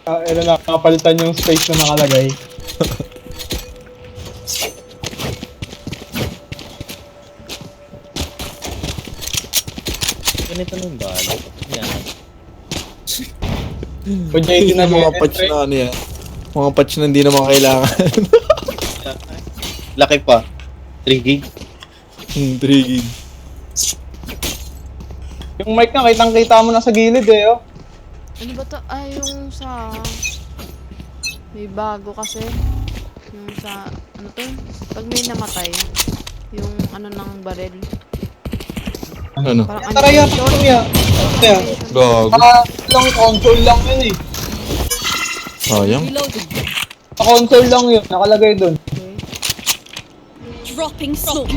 Ano na, nakapalitan yung space na nakalagay. Ganito na yung balo. Yan. Kung JT na Yung mga patch na ano yan. Mga patch na hindi naman kailangan. Laki pa. 3 gig. 3 gig. Yung mic na, kitang-kita mo na sa gilid eh, oh. Ano ba to? Ay, yung sa... May bago kasi. Yung sa... Ano to? Pag may namatay. Yung ano ng baril. Ano? Parang Tara yan, animation. tara yan. Kaya, Gago. lang console lang yun eh. Sayang. Reloading. Sa console lang yun, nakalagay dun. Okay. Dropping smoke.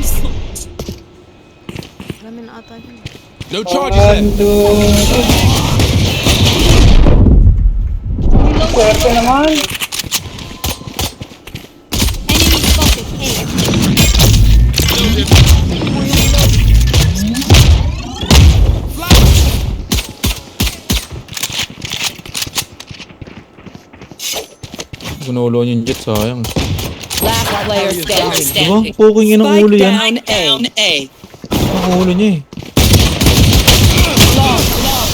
Dami na ata yun. No charges left. Swerte naman. Enemy spotted. A. Gunulo yung jet, sayang. Last player standing. Diba? Poking yun ang ulo yan. Down A. Ang ulo niya eh.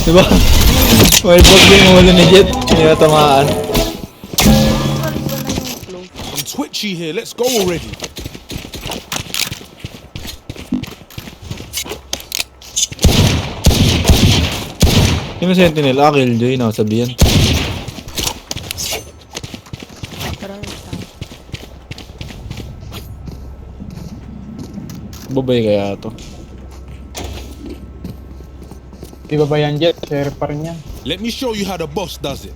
Diba? May bug yung ulo ni Jet. Hindi na tamaan. I'm twitchy here. Let's go already. Yung Sentinel, Killjoy, nakasabihan. Tara, Babay kaya to. Di ba ba yan, Jet? Share pa rin yan. Let me show you how the boss does it.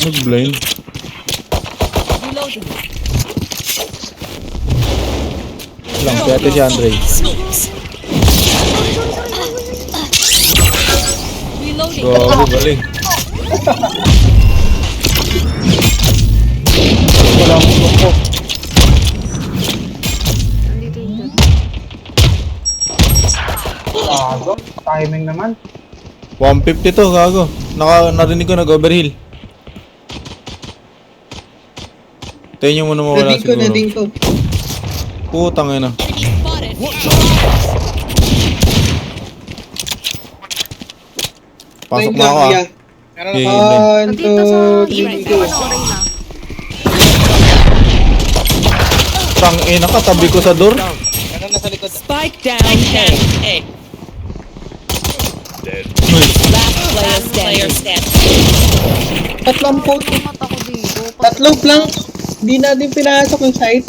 Nag-blind. Reloading. Lang, kaya ito si Andre. Reloading. Gago, galing. Walang loko. Nandito yung dot. Gago. Timing naman. 150 to, gago. Narinig ko nag-overheal. Tayo nyo muna mawala siguro. ko. Putang ina. Enemy spotted. Pasok na ako ah. Okay, Glenn. Nandito sa... Dito sa arena. Tang ina ka, tabi ko sa door. Spike down A. Last player standing. Tatlong po. Mata ko dito. Tatlong lang. Di natin pinasok yung site.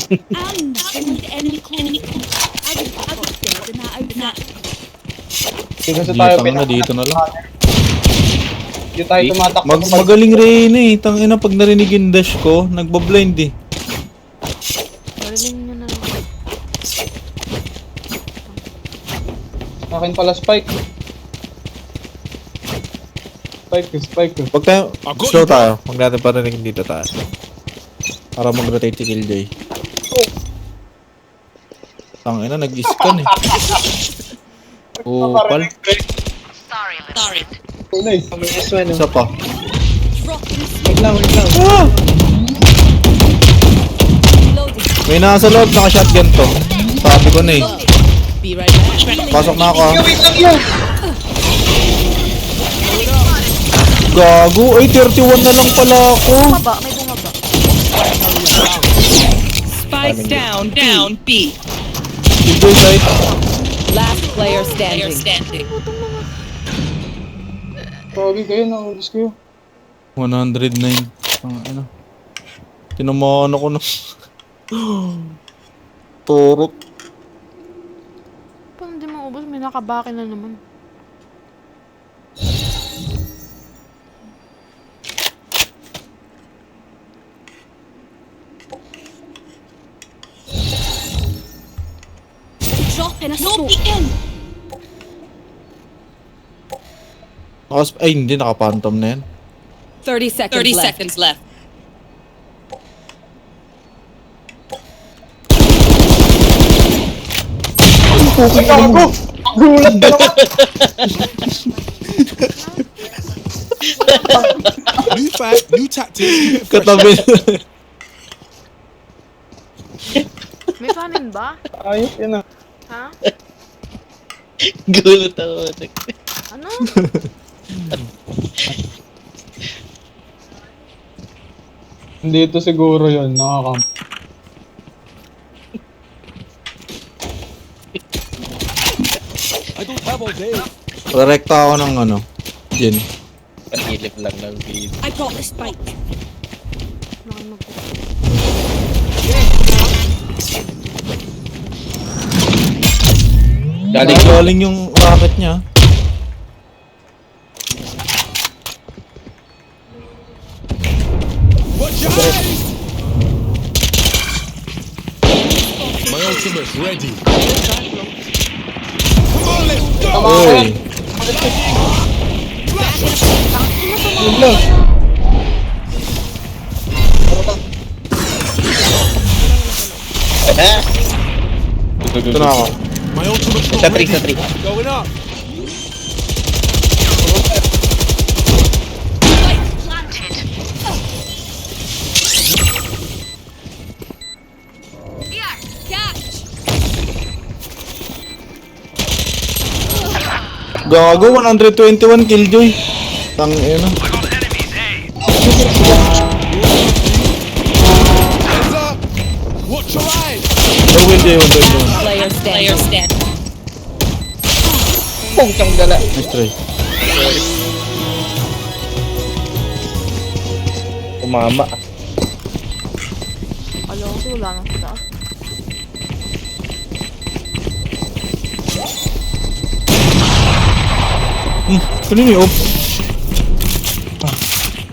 Enemy clone. I was dead and I not. Dito sa Di, tayo tang ina, dito na lang. Dito tayo tumatakbo. Magaling rin eh. Tang ina, pag narinig yung dash ko, nagbablind eh. Bariling nyo na lang. Akin pala spike. Spike ko. Pag tayo, slow tayo. Huwag natin parinig dito tayo. Para mag-rotate si Killjoy. Tang ina, nag-scan eh. Pal. Sorry. Oh, nice. Isa pa. Dropping smoke. Wait lang. Ah! Reloading. May nasa loob, naka-shotgun to. Sabi ko na eh. Be right back. Pasok na ako ah. Wait lang yun. Gago, ay 31 na lang pala ako. Bumaba, may bumaba. Spike down B. Killjoy side. Last player standing. Sorry kayo, naulis kayo. 109. Ang ano. Tinamaan ako na. Turok. Paano di maubos? May nakabakin na naman. Dropping a smoke. In. Ay, hindi. Naka-phantom na yan. 30 seconds left. Puti ka ako! Gulat ka naman! New fight, new tactics, keep it fresh. Katabi. May famine ba? Ayos yun ah. Ha? Gulat ako. Ano? Dito siguro yun, nakakamp. I don't have all day. Rerekta ako ng ano. Jin. Panilip lang ng video. I got the spike. Nakamag- Galing Galing yung rocket niya. Watch your eyes! My ultimate's ready. Come on, let's go! Tama ako yan. Yun lang. Ito na ako. My ultimate's Sa not 3, ready. sa 3. Going up. Gago, 121 killjoy. Tang ina. Heads up! Watch your eyes! No killjoy, 121. Player standing. Pungtang dala. Nice try. Umama. Alam ko wala na sa taas. Kanino yung off?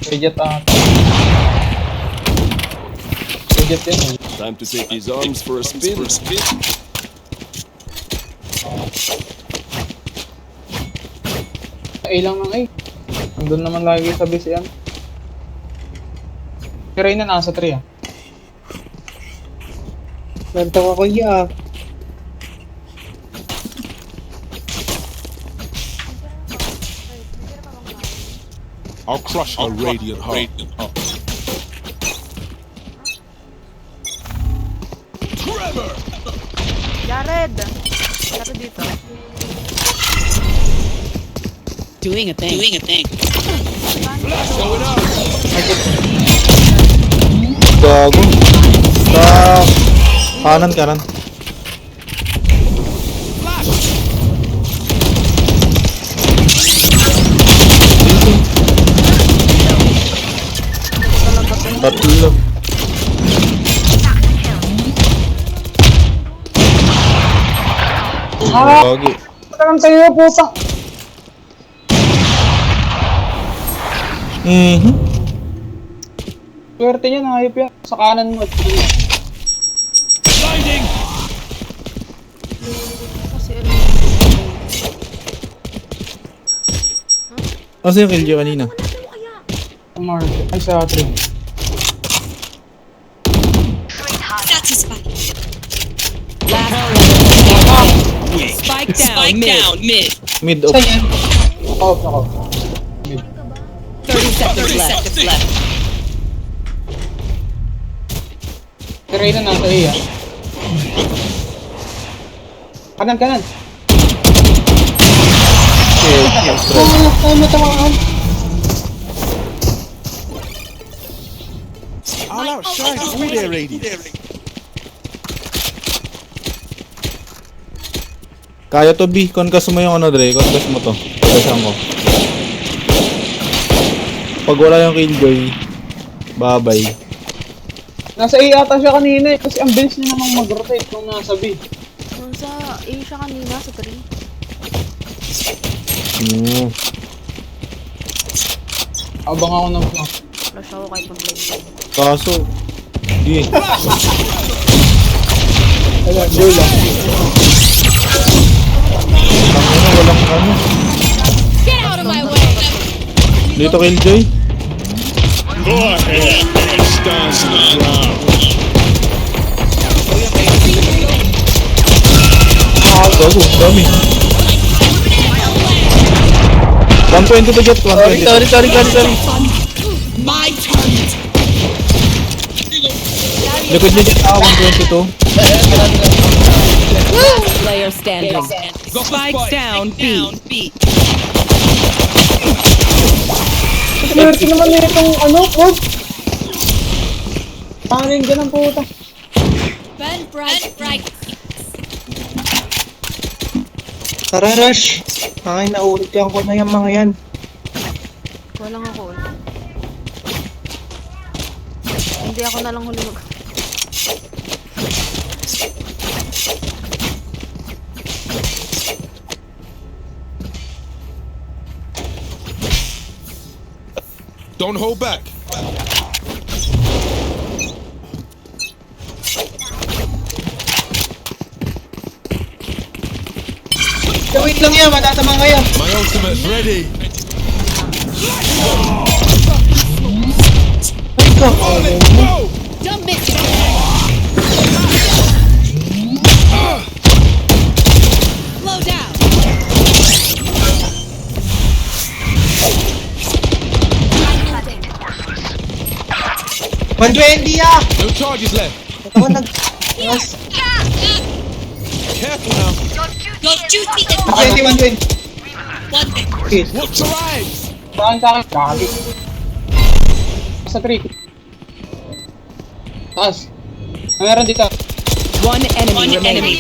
Pidget ah. Pidget yun eh. Time to take his arms for a spin. A lang ng A. Andun naman lagi sa base yan. Si Reyna nasa 3 ah. Benta ko kuya. I'll crush her radiant heart. Trevor! Jared! Jared dito. Doing a thing. Going up! Gago. Sa kanan. Tatlo. Gagi. Parang tayo puta. Swerte niya, hayop yan. Sa kanan mo. Blinding! Kasi Asa yung killjoy kanina? Mark. Ay, sa 3. Spike down mid. Mid off. Off ako. 30 seconds left. Si Reyna nasa A ah. Kanan. I'll outshine all their radiance. Kaya to B. Concuss mo yung ano, Dre. Concuss mo to. Concuss ko. Pag wala yung killjoy, babay. Nasa A ata siya kanina eh. Kasi ang bilis niya namang mag-rotate kung nasa B. Kung sa A siya kanina, sa 3. Abang ako ng flank. Flash ako kahit mag-blind. Kaso, di. Ayan, go lang. Tangina, walang ano. Get out of my way! Dito killjoy. Go ahead, make stance in the ground. Gagi, Gago, dami. 120 to jet, 120. Sorry. My turn. Likod niya jet ako, 122. Player standing. Spike down. B. Swerte naman na itong ano, Pog. Pangin dyan ang puta. Tara, Rush. Ay, naulit yan ko na yung mga yan. Walang ako. Hindi ako na lang huli mag... Don't hold back. Wait lang yan, matatamang kayo. My ultimate's ready. Ay, ka. Go! Slow down. No charges left. Ako Yes. Careful now. Go juicy and 120. Okay. Watch your eyes. Saan sa akin? Kagi. Sa trick. Taas. Meron dito. One enemy remaining.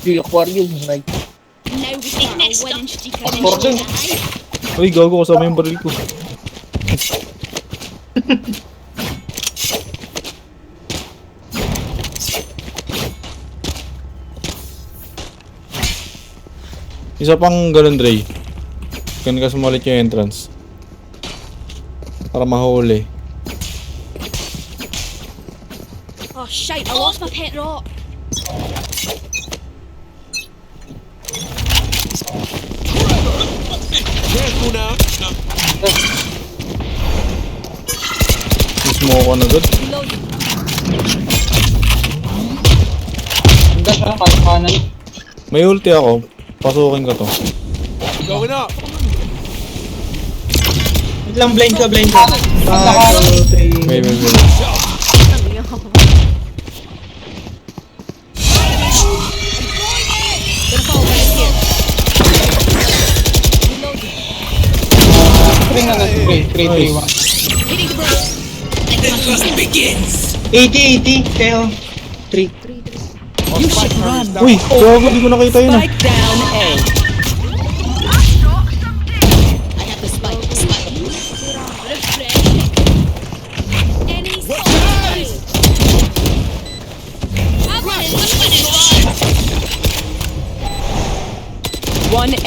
Yung aquarium, like, Fortune. Uy, gago, kasama yung baril ko. Isa pang ganun, Dre. Kan ka sumalit yung entrance. Para mahuli. Oh shite, I lost my pet rock. Careful now. Smoke ko na agad. Hanggang siya lang kanan. May ulti ako. Pasukin ko to. Going up. Wait lang, blind ka. 5, 2, 3. Wait. Sabi ako. String na na. 3, 1. 80. Kaya, 3. You should run. Uy, gago, di ko nakita yun ah. Spike down A. I have the spike.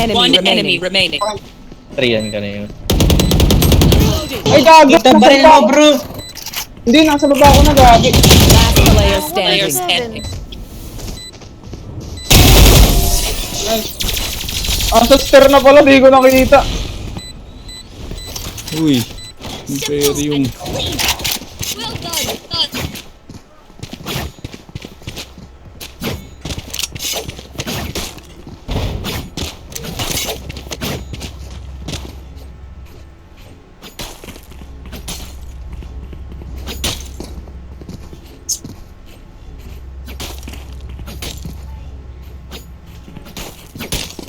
One enemy remaining. Trian ka na yun. Ay, gago! Kita Nasa ba rin baba mo, ako. bro? Hindi, nasa baba ako na gagi. Last player standing. Sa stair na pala, di ko nakikita. Uy, Imperium. Well done.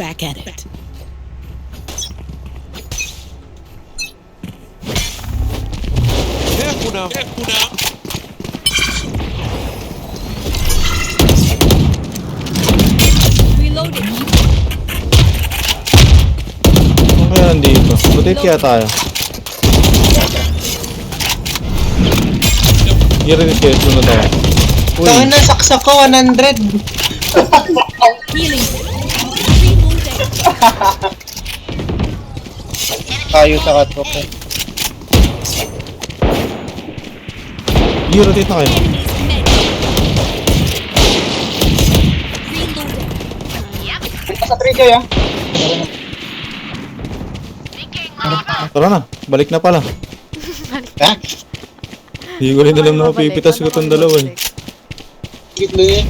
Back at it. Careful now. Reloading. Kaya nandito. Butit kaya tayo. Girinig kayo, sunod ako. Uy, Saan na, saksak ko, 100. Healing. Tayo sa catwalk eh. rotate na kayo. Reloading. kaya. Tara na, balik na pala. Ha? Hindi ko rin alam na mapipitas ko itong dalawa eh. Gitlo yun.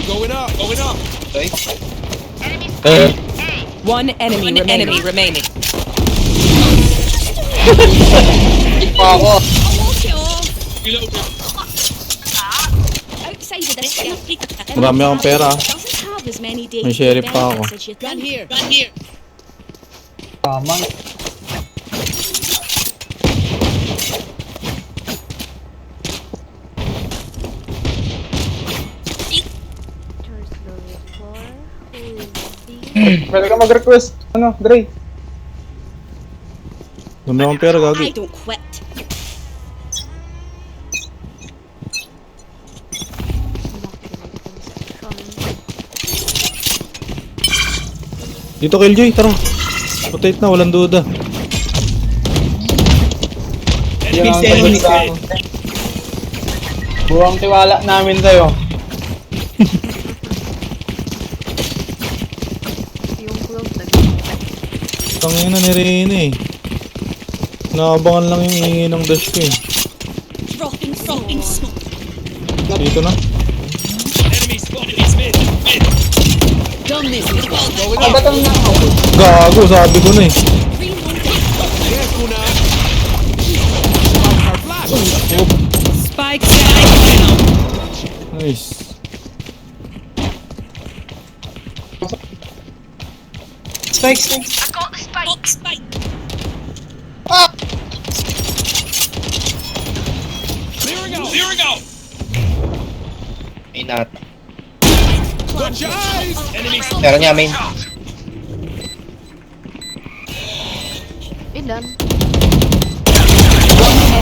Going up. Going up. One enemy remaining. Pa ako. Outside of this skeptic, Marami akong pera. doesn't have as many May sheriff pa ako. benefits as you think. Run here. Tama. Choice loaded for who is the Pwede ka mag-request. Ano, Dre? Marami akong pera, I gagi. don't quit. Dito Killjoy, tara. Rotate na, walang duda. Yan ang Enemy sagot sa akin. Buwang tiwala namin sa'yo. yung close nag Tangina ni Reyna eh. Naabangan lang yung hingi ng dash ko eh. Dropping smoke. Dito na. Enemy spotted. It's mid. Mid. Done this. Ang batang na ako. Gago, sabi ko na eh. Careful now. Spike down. Nice. Spike. Spike. Clearing out. May nat. Watch your eyes. Enemy spotted. Meron niya, main. ilan?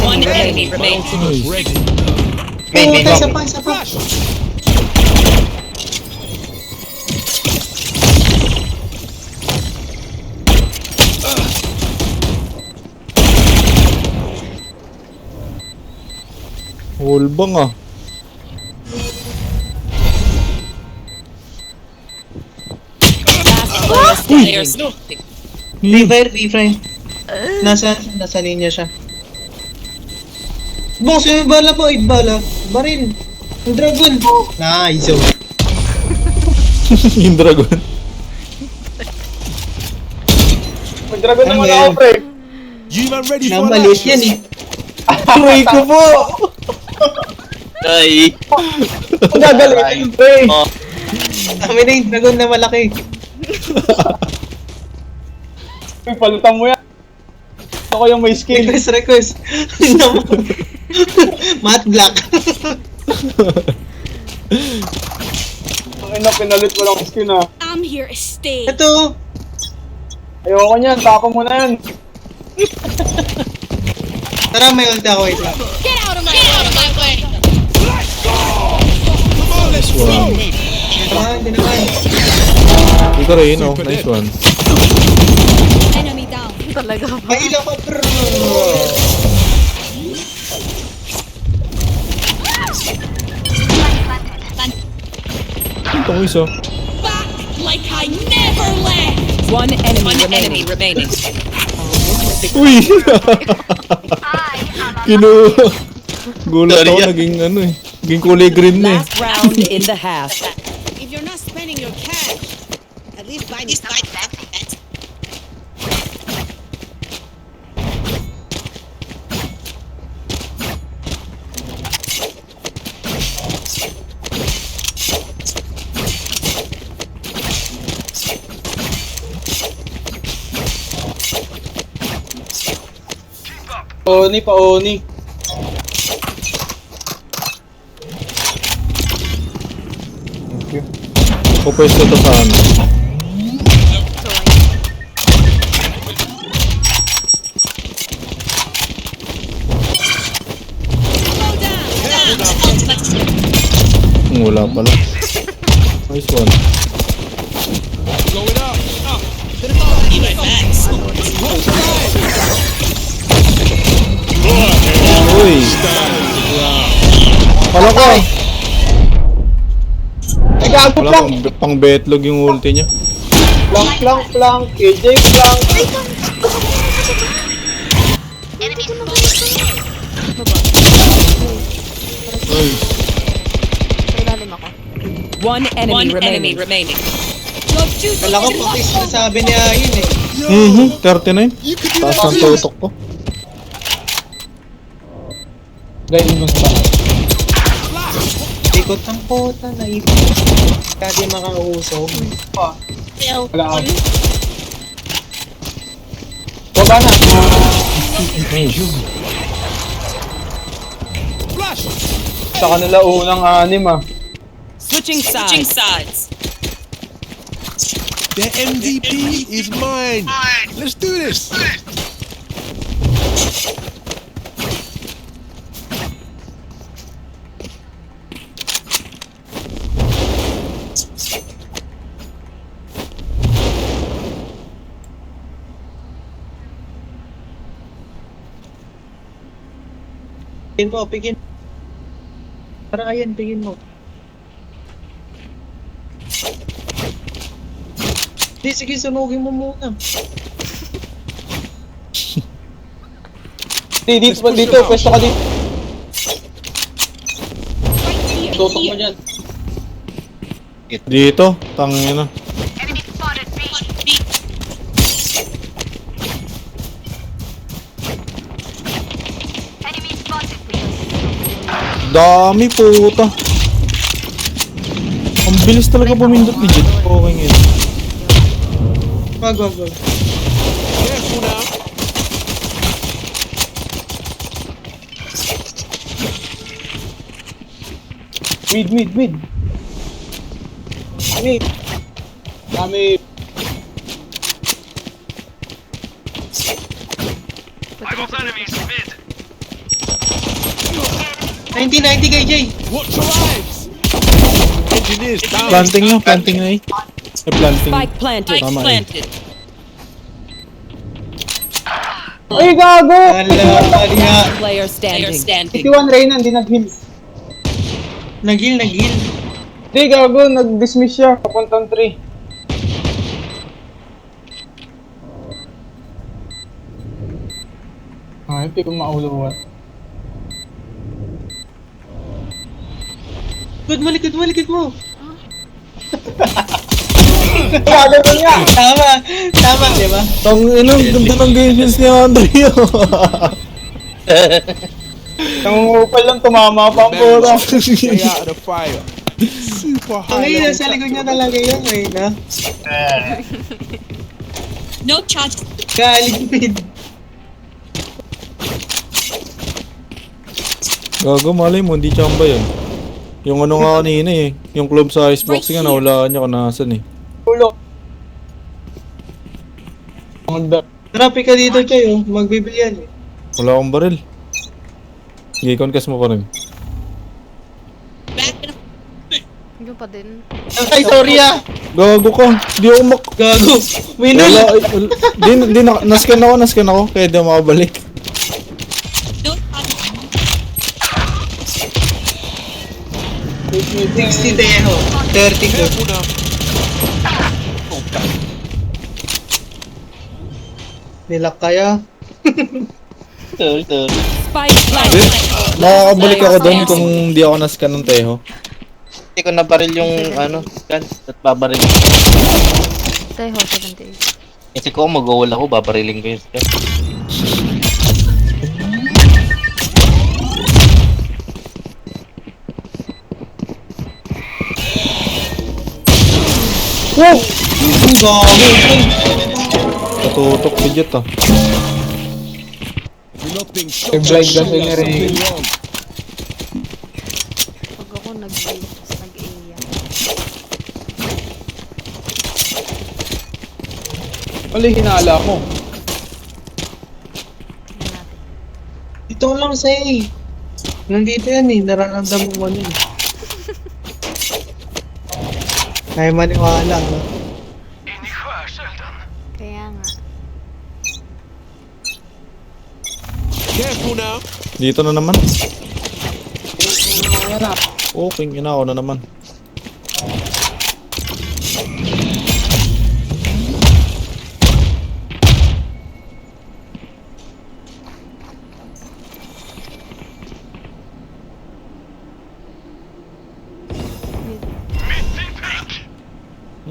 One enemy remaining. Nice. Ready. Main, main, Isa long. pa, isa pa. Hulbang ah. Last player standing. Revive, revive. Nasa linya siya. Boss, may bala po, 8 bala. Baril. Yung dragon. Nice. Oh. Yung dragon. Mag-dragon Ano naman yan? ako, pre. You man ready for Namalit that? yan eh. Aray ko po! Ay. Ang gagaling, pre. Oh. Kami na yung dragon na malaki. Uy, palitan mo yan. Ako yung may skill. Request. Matte black. Ang ina, pinalit mo lang skin ah. I'm here to stay. Ito. Ayoko niyan, tapo mo na yan. Tara, may ulti ako. Wait lang. Get out of my way. Nice one. Ah, hindi naman. Dito rin, oh. Nice one. Enemy down. Talaga ba? Ay, ilang pa, bro. Ito ko isa. Back like I never left. One enemy remaining. Uy! Gulat ako, naging ano eh. Naging kulay green na eh. Last round in the half. If you're not spending your cash, at least buy me something. Oni pa, Oni. Pupwesto to sa ano. Wala pala. Nice one. Going up. Up. Uy! Pala ko! gago Wala plank. pang betlog yung ulti niya. Plank. KJ plank. Ay, Sa ilalim ako. One enemy remaining. Kala ko pati sinasabi niya yun eh. 39. Taas ng tutok ko. Gayon mo sa bahay. Ikot ng puta na ito. Kaya di makausog. Wala ako. Baba na. Sa kanila unang anim ah. Switching sides. The MVP is mine. Let's do this. Pigin mo, pigin. Para ayan, pigin mo. Sige, sunugin mo muna. Dito, pwesto ka dito. Tutok mo dyan. Dito, tangin na. Dami puta. Ang bilis talaga pumindot ni Jet. Okay ngayon. Wag. Careful now. Mid. Mid. Dami. Ninety KJ. Watch your eyes. Engineers down. Planting na eh. Ay, planting. Spike planted. Tama eh. Ay, gago! Ala, nga. Player standing. 81 Reyna, hindi nag-heal. Nagil. Hindi, gago, nag-dismiss siya. Papuntang 3. Ay, hindi ko mauluwan. Likod mo. Gago mo niya! Tama, di ba? Tang ina, ganda ng games ni Andre. Nangungupal lang, tumama pa ang pura. Stay out of the fire. Super Ang high. ina, sa likod niya talaga yun, Reyna. No charge. Galing mid. Gago, malay mo, hindi chamba yan. Yung ano nga kanina eh. Yung club sa iceboxing nga, nahulaan niya kung nasan eh. Ulo. Ang Tara, ka dito, Choy. Oh. Magbibili yan. Wala akong baril. Sige, conquest mo pa rin. Yun pa din. Ay, sorry ah. Gago ka, di ako Gago. Winner. Di, nascan ako, kaya di ako makabalik. No charge. 60 Deho. 30 ko. Careful now. Nilak kaya. Spike planted. Makakabalik ako doon kung di ako nascan ng Teho. Hindi ko nabaril yung ano, gun. At babaril. Teho, 78. Kasi ko mag-wall ako, babariling ko yung gun. Wow! Ang gago. Natutok si Jet ah. Reloading May shots. blind Show kasi us ni Ray. something wrong. Pag ako nag-A. Mali, hinala ko. Tingnan natin. Dito lang sa'yo eh. Nandito yan eh. Nararamdaman mo ano eh. Ay maniwala. No? Kaya nga. Careful now. Dito na naman. Ayan na. Okay, ina ako na naman.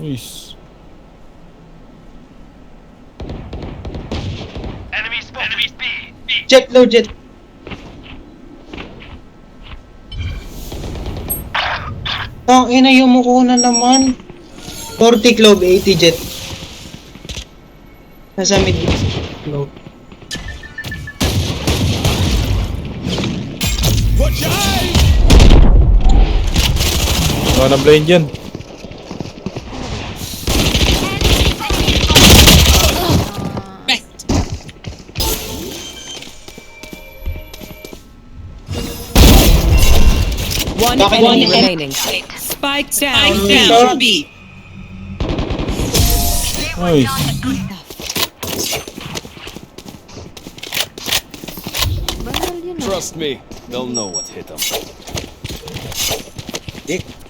Nice. Jet, low jet. Ang ina yung mukuna naman. 40 clove, 80 jet. Nasa mid. Clove. Watch your eyes! Wala na blind yan. One enemy remaining. Spike down B. Nice. Banal yun ah. Trust me, they'll know what hit them.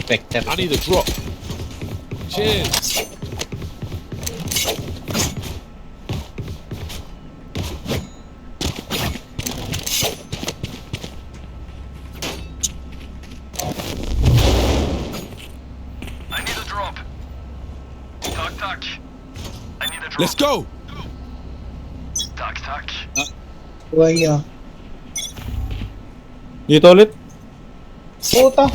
Spectre. I need a drop. Cheers. Let's go. Waya. Dito ulit. Puta.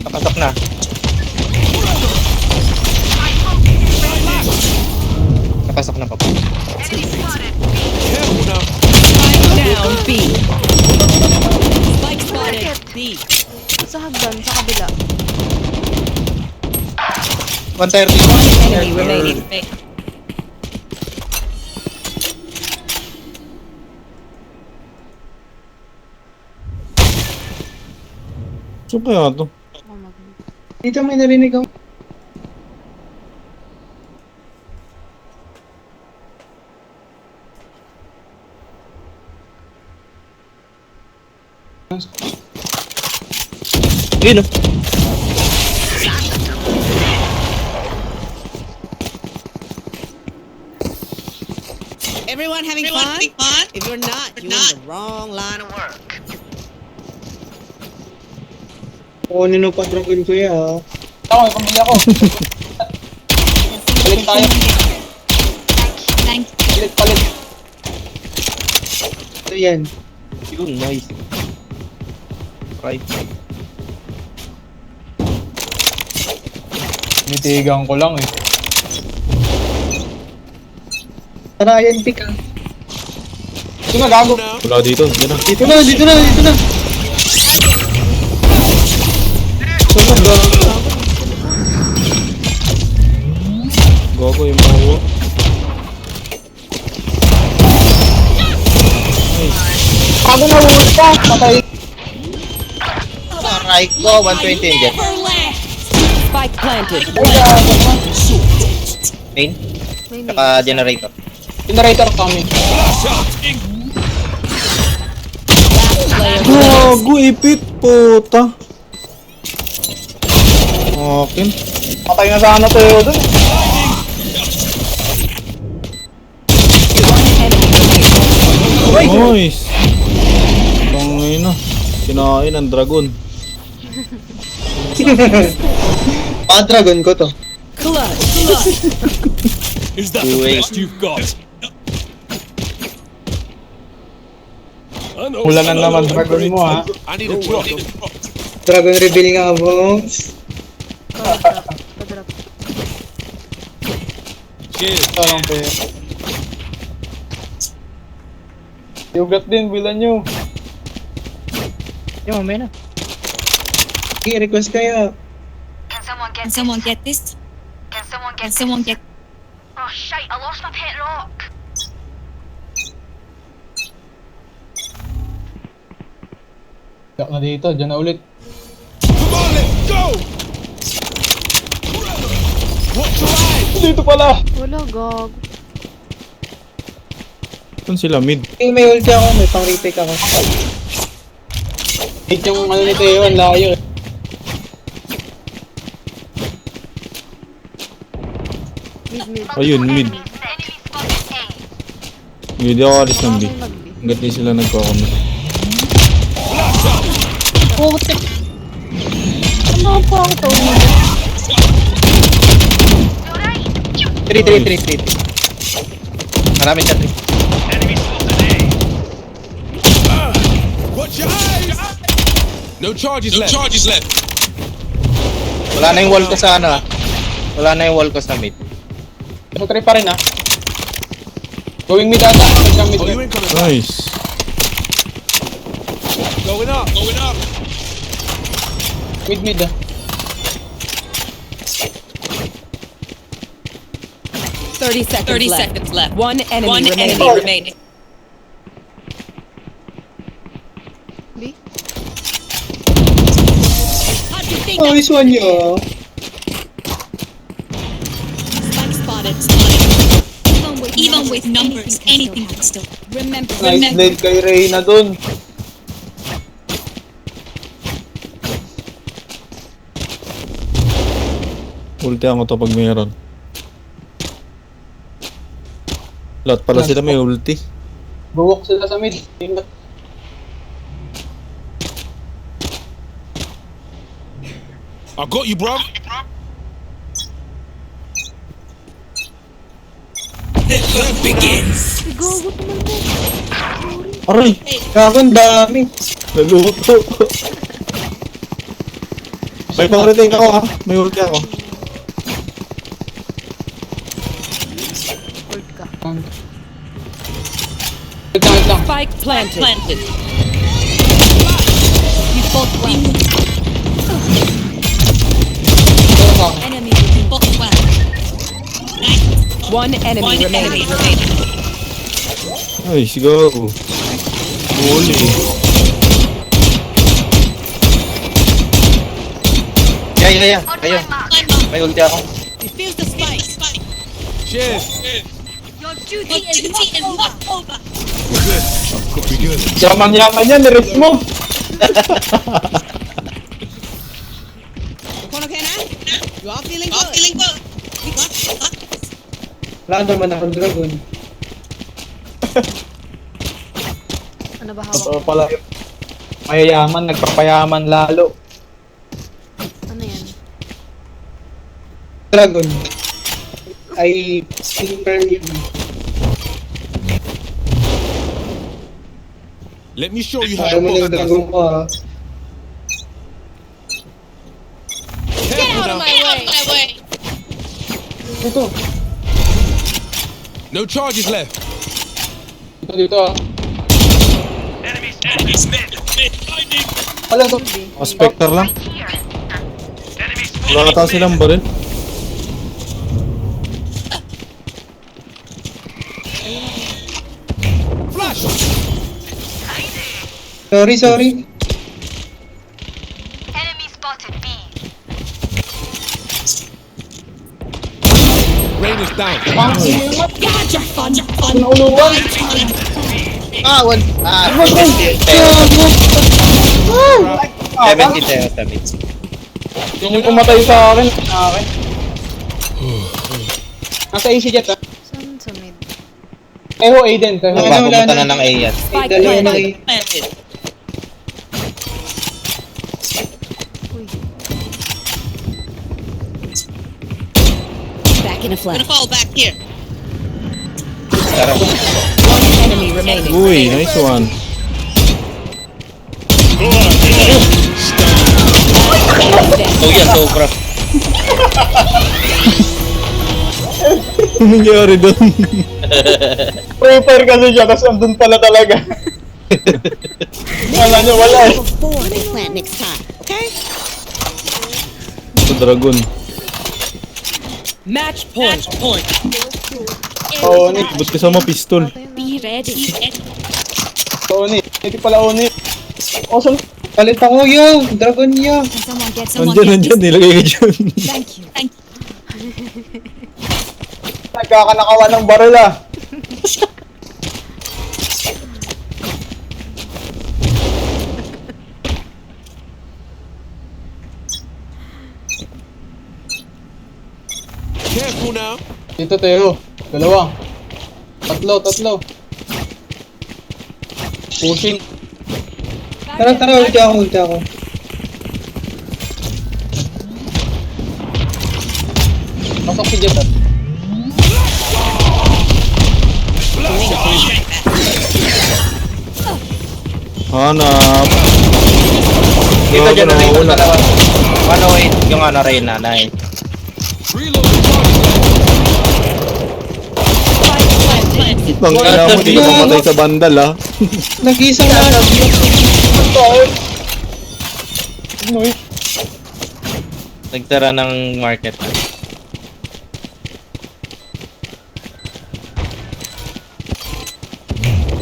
Nakasok na. Nakasok na pa po. Careful now. Spike down B. Spike spotted. B. Sa hagdan, sa kabila. 130. Enemy remaining. Saan kaya to? Oh, Dito may narinig ako. Yun o. Everyone having fun? If you're not, you're in the wrong line of work. Kunin ng padragon ko ya. Ako, may pamilya ko. Palit tayo. Palit. Ito yan. Yun, nice. Right. Nitigang ko lang eh. Tara, yan, pick ah. Ito na, gago. Wala dito. Yan na. Dito na, dito na, dito na. Gago yung makuha. Gago na ulit pa. Patay. Right ko, 120 yung jet. Spike planted. Main, May saka generator. Generator coming. Gago, ipit. Puta. Akin. Patay na sana tayo dun. Nice. Tangay na. Kinain ang dragon. Padragon ko to. Is that the Wait. best you've got? I know. Wala na naman dragon mo ha. I need a drop. Dragon reveal nga, boss. Padrop. Cheers. Ito lang pe. Yugat din, bilan nyo. Yung mamaya na. Okay, request kayo. Can someone get this? Can someone get? Oh shite, I lost my pet rock. Yak na dito, dyan na ulit. Come on, let's go. Watch your eyes. Dito pala! Wala, gago. Saan sila? Mid. Okay, may ulti ako, may pang retake ako. Hate yung ano nito yun, layo eh. Mid. Ayun, mid. Enemy spotted A. Hindi ako alis ng B. Okay, mag-B. Hanggat di sila nagko-comment. Putik. Ano po ang to? 3. Marami siya 3. Watch your eyes! No charges left. Wala na yung wall ko sa ano ah. Wala na yung wall ko sa mid. So 3 pa rin ah. Going mid ata. Nagkang mid. Oh, you ain't coming. Nice. Going up. 'Mid ah. 30 seconds left. One enemy remaining. B? How do you think Nice one yo. spike spotted? Even with numbers, anything can still. Remember, Nice blade kay Reyna dun. Ulti ako to pag mayroon. Lahat pala sila may ulti. Buwok sila sa mid. I got you, bro. Sigagot naman po. Aray! Kakon dami. Naluto! May pang-retain ako ha. May ulti ako. Hold ka. Wait lang. Spike planted. you both well. Enemy both well. One enemy remaining. Ay, sigaw. Uli. Yeah. Ayun. May ulti ako. Defuse the spike. Cheers. Your duty is not over. We good. Yaman yan, niris mo. Okay now? You all feeling good? We got Wala naman akong dragon. Ano ba Ito hawak? pala yung mayayaman, nagpapayaman lalo. Ano yan? Dragon. Ay, silver yun. Let me show you how Ayaw to mo box ng dragon ko ha. Careful now. Dito. No charges left. Dito ah. Wala to. O, Spectre lang. Wala ata silang baril. Flash. Sorry. Rain is down. Nauluwan. Ah, one. Ah, 70 tayo sa mid. Yun yung pumatay sa akin. Nasa AC jet ah. Saan sa mid? Eho Aiden. Ano Eho. ba, Wala pumunta na. na ng A yan. Spike Dalawa na planted. Uy. back in a flash. Gonna fall back here. Tara. One enemy remaining. Uy, nice one. Oh yeah, sobra. Anong nangyari doon? Prepare kasi siya, tapos andun pala talaga. Wala niya, wala eh. Before they plant next time, okay? Sa dragon. Match point. Oni. Ba't kasama pistol? Be ready. Oni. Hindi pala Oni. Oh, saan? Palit ako yung dragon yo. Nandyan, nilagay ka dyan. Thank you. Nagkakanakawan ng baril ah. Careful now. Dito Teo. Dalawa. Tatlo. Pushing. Tara, ulti ako. Pasok si Jet. Hanap. Dito dyan na rin yung wala. dalawa. 108 yung ano rin na eh. Ang ina mo, di ka mamatay sa bandal ah. Nag-isang na. Nagtara ng market.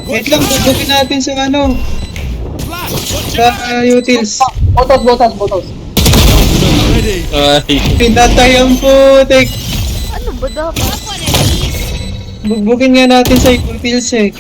Wait lang, bubukin natin sa ano. Sa utils. Botos. Ay. Pinatay ang putik. Ano ba dapat? Bubukin nga natin sa utils eh.